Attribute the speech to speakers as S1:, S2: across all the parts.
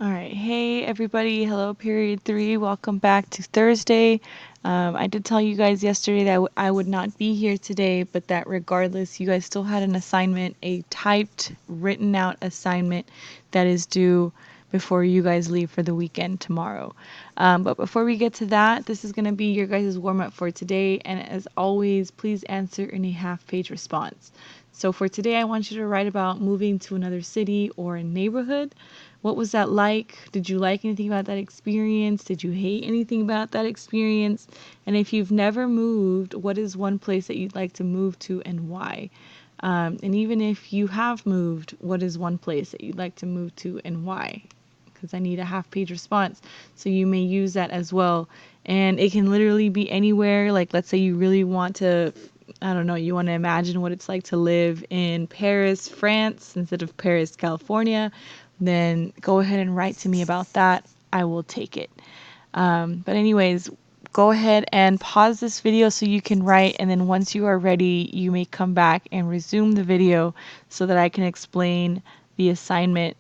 S1: All right. Hey, everybody. Hello, period three. Welcome back to Thursday. I did tell you guys yesterday that I would not be here today, but that regardless, you guys still had an assignment, a typed, written out assignment that is due before you guys leave for the weekend tomorrow. But before we get to that, this is going to be your guys' warm up for today. And as always, please answer in a half-page response. So for today, I want you to write about moving to another city or a neighborhood. What was that like? Did you like anything about that experience? Did you hate anything about that experience? And if you've never moved, what is one place that you'd like to move to and why? And even if you have moved, what is one place that you'd like to move to and why? Because I need a half-page response. So you may use that as well. And it can literally be anywhere. Like, let's say you really want to, I don't know, you want to imagine what it's like to live in Paris, France, instead of Paris, California, then go ahead and write to me about that. I will take it. But anyways, go ahead and pause this video so you can write, and then once you are ready, you may come back and resume the video so that I can explain the assignment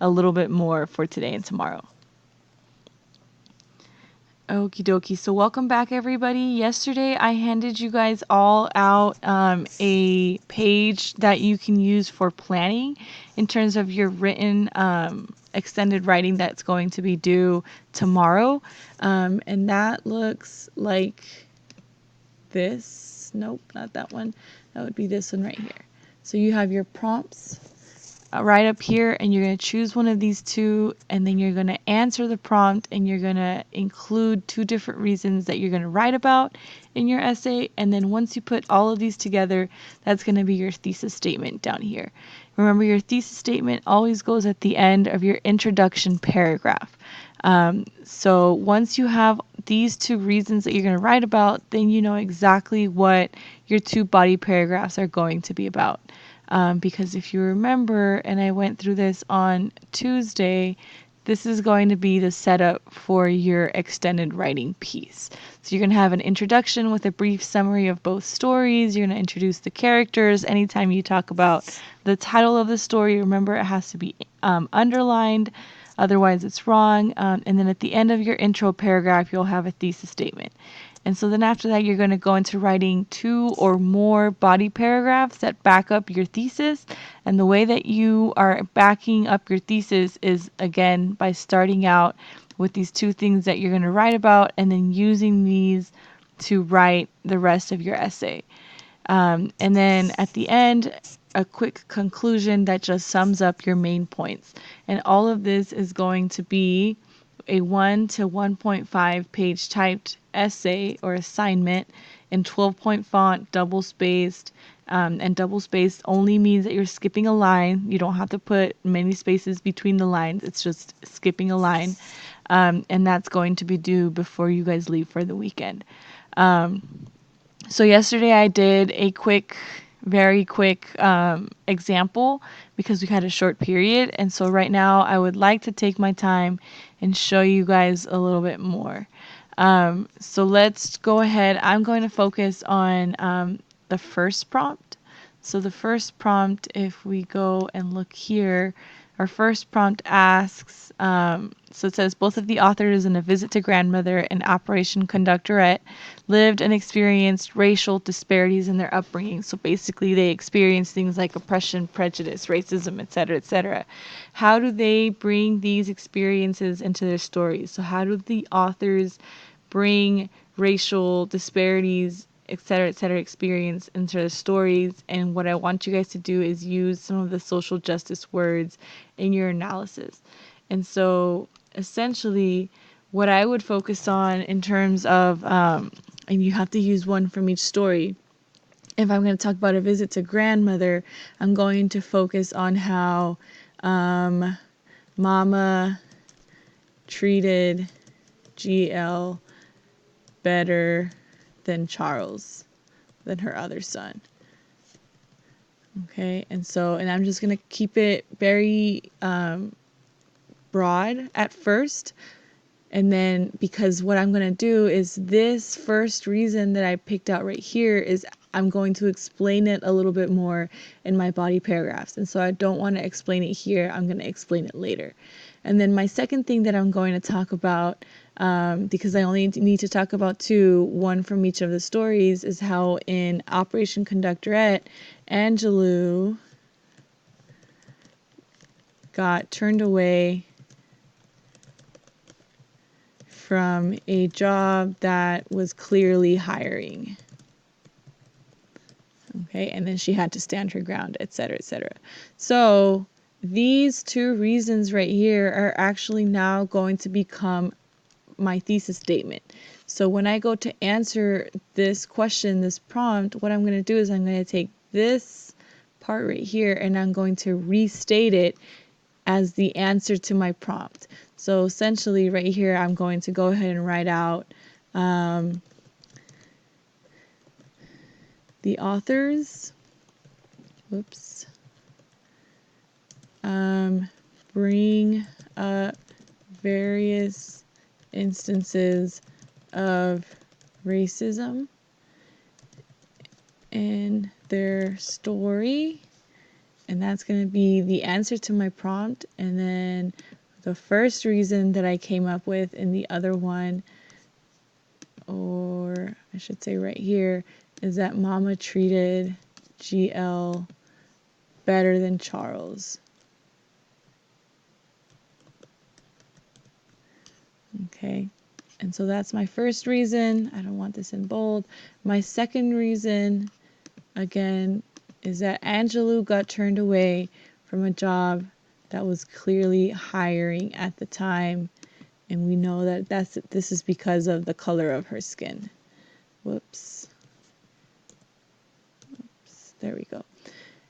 S1: a little bit more for today and tomorrow. Okie dokie. So welcome back, everybody. Yesterday, I handed you guys all out a page that you can use for planning in terms of your written extended writing that's going to be due tomorrow. And that looks like this. Nope, not that one. That would be this one right here. So you have your prompts right up here, and you're going to choose one of these two, and then you're going to answer the prompt, and you're going to include two different reasons that you're going to write about in your essay. And then once you put all of these together, that's going to be your thesis statement down here. Remember, your thesis statement always goes at the end of your introduction paragraph. So once you have these two reasons that you're going to write about, then you know exactly what your two body paragraphs are going to be about. Because if you remember, and I went through this on Tuesday, this is going to be the setup for your extended writing piece. So you're going to have an introduction with a brief summary of both stories. You're going to introduce the characters. Anytime you talk about the title of the story, remember it has to be underlined. Otherwise, it's wrong. And then at the end of your intro paragraph, you'll have a thesis statement. And so then after that, you're going to go into writing two or more body paragraphs that back up your thesis. And the way that you are backing up your thesis is, again, by starting out with these two things that you're going to write about and then using these to write the rest of your essay. And then at the end, a quick conclusion that just sums up your main points. And all of this is going to be a 1 to 1.5 page typed essay or assignment in 12-point font, double spaced. And double spaced only means that you're skipping a line. You don't have to put many spaces between the lines. It's just skipping a line. And that's going to be due before you guys leave for the weekend. So yesterday I did a very quick example because we had a short period. And so right now I would like to take my time and show you guys a little bit more. So let's go ahead. I'm going to focus on the first prompt. So the first prompt, if we go and look here, our first prompt asks, so it says, both of the authors in A Visit to Grandmother and Operation Conductorette lived and experienced racial disparities in their upbringing. So basically they experienced things like oppression, prejudice, racism, etc., etc. How do they bring these experiences into their stories? So how do the authors bring racial disparities, etc., experience into the stories? And what I want you guys to do is use some of the social justice words in your analysis. And so essentially what I would focus on in terms of, and you have to use one from each story. If I'm going to talk about A Visit to Grandmother, I'm going to focus on how Mama treated GL better than Charles, than her other son. Okay, and I'm just going to keep it very broad at first. And then because what I'm going to do is this first reason that I picked out right here is I'm going to explain it a little bit more in my body paragraphs. And so I don't want to explain it here. I'm going to explain it later. And then my second thing that I'm going to talk about, because I only need to talk about two, one from each of the stories, is how in Operation Conductorette, Angelou got turned away from a job that was clearly hiring. Okay, and then she had to stand her ground, etc., etc. So these two reasons right here are actually now going to become my thesis statement. So when I go to answer this question, this prompt, what I'm going to do is I'm going to take this part right here and I'm going to restate it as the answer to my prompt. So essentially right here, I'm going to go ahead and write out the authors, bring up various instances of racism in their story, and that's going to be the answer to my prompt. And then the first reason that I came up with in the other one, or I should say right here, is that Mama treated GL better than Charles. Okay, and so that's my first reason. I don't want this in bold. My second reason, again, is that Angelou got turned away from a job that was clearly hiring at the time, and we know that this is because of the color of her skin. Whoops. There we go.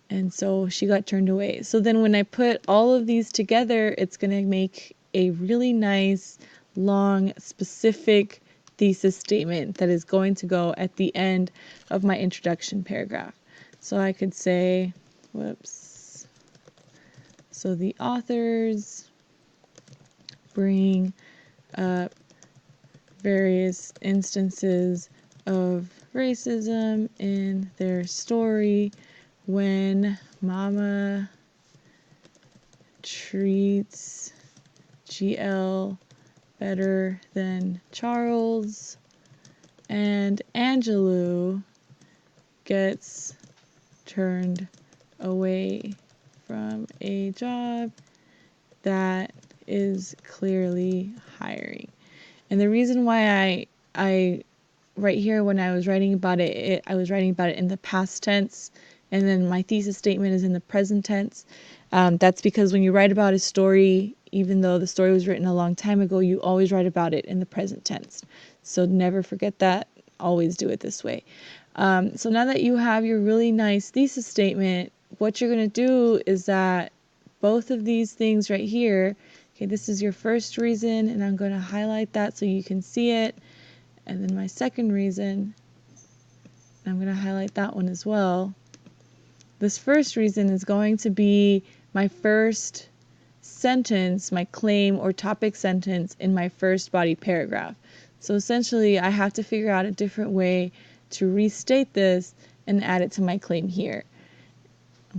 S1: And so she got turned away. So then when I put all of these together, it's going to make a really nice, long, specific thesis statement that is going to go at the end of my introduction paragraph. So I could say, so the authors bring up various instances of racism in their story when Mama treats GL better than Charles, and Angelou gets turned away from a job that is clearly hiring. And the reason why I right here, when I was writing about it, I was writing about it in the past tense, and then my thesis statement is in the present tense. That's because when you write about a story, even though the story was written a long time ago, you always write about it in the present tense. So never forget that. Always do it this way. So now that you have your really nice thesis statement, what you're going to do is that both of these things right here, okay, this is your first reason, and I'm going to highlight that so you can see it. And then my second reason, I'm going to highlight that one as well. This first reason is going to be my first sentence, my claim or topic sentence in my first body paragraph. So essentially, I have to figure out a different way to restate this and add it to my claim here.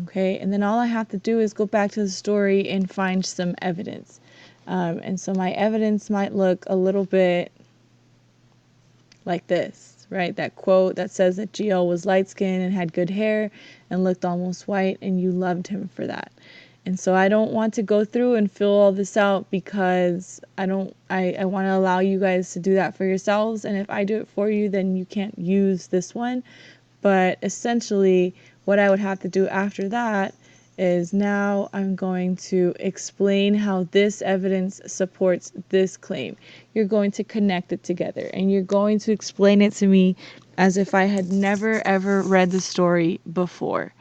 S1: Okay, and then all I have to do is go back to the story and find some evidence. And so my evidence might look a little bit like this, right? That quote that says that GL was light-skinned and had good hair and looked almost white, and you loved him for that. And so I don't want to go through and fill all this out because I want to allow you guys to do that for yourselves. And if I do it for you, then you can't use this one. But essentially, what I would have to do after that is now I'm going to explain how this evidence supports this claim. You're going to connect it together, and you're going to explain it to me as if I had never ever read the story before.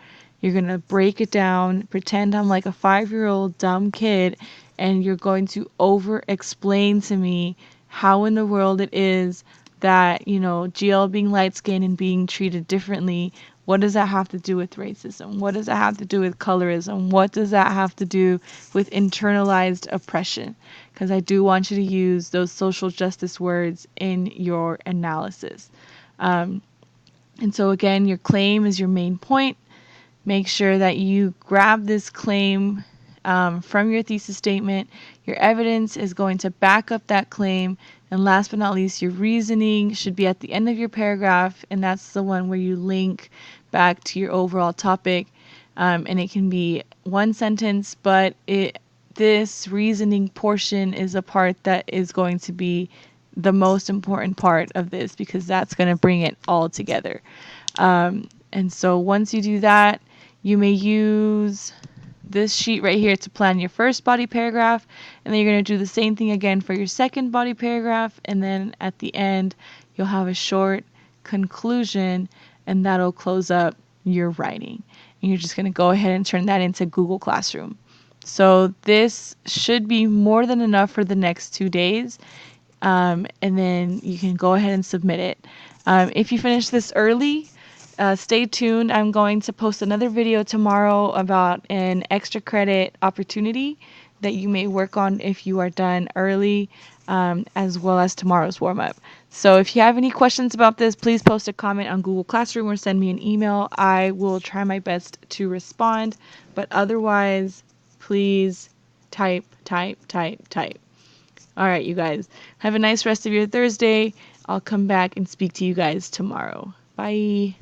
S1: You're going to break it down, pretend I'm like a 5-year-old dumb kid, and you're going to over explain to me how in the world it is that, you know, GL being light skinned and being treated differently, what does that have to do with racism? What does that have to do with colorism? What does that have to do with internalized oppression? Because I do want you to use those social justice words in your analysis. And so again, your claim is your main point. Make sure that you grab this claim from your thesis statement. Your evidence is going to back up that claim. And last but not least, your reasoning should be at the end of your paragraph, and that's the one where you link back to your overall topic. And it can be one sentence, but this reasoning portion is a part that is going to be the most important part of this, because that's going to bring it all together. And so once you do that, you may use this sheet right here to plan your first body paragraph, and then you're going to do the same thing again for your second body paragraph, and then at the end you'll have a short conclusion, and that'll close up your writing. And you're just going to go ahead and turn that into Google Classroom. So this should be more than enough for the next 2 days, and then you can go ahead and submit it. If you finish this early, stay tuned. I'm going to post another video tomorrow about an extra credit opportunity that you may work on if you are done early, as well as tomorrow's warm-up. So if you have any questions about this, please post a comment on Google Classroom or send me an email. I will try my best to respond, but otherwise, please type, type, type, type. All right, you guys, have a nice rest of your Thursday. I'll come back and speak to you guys tomorrow. Bye.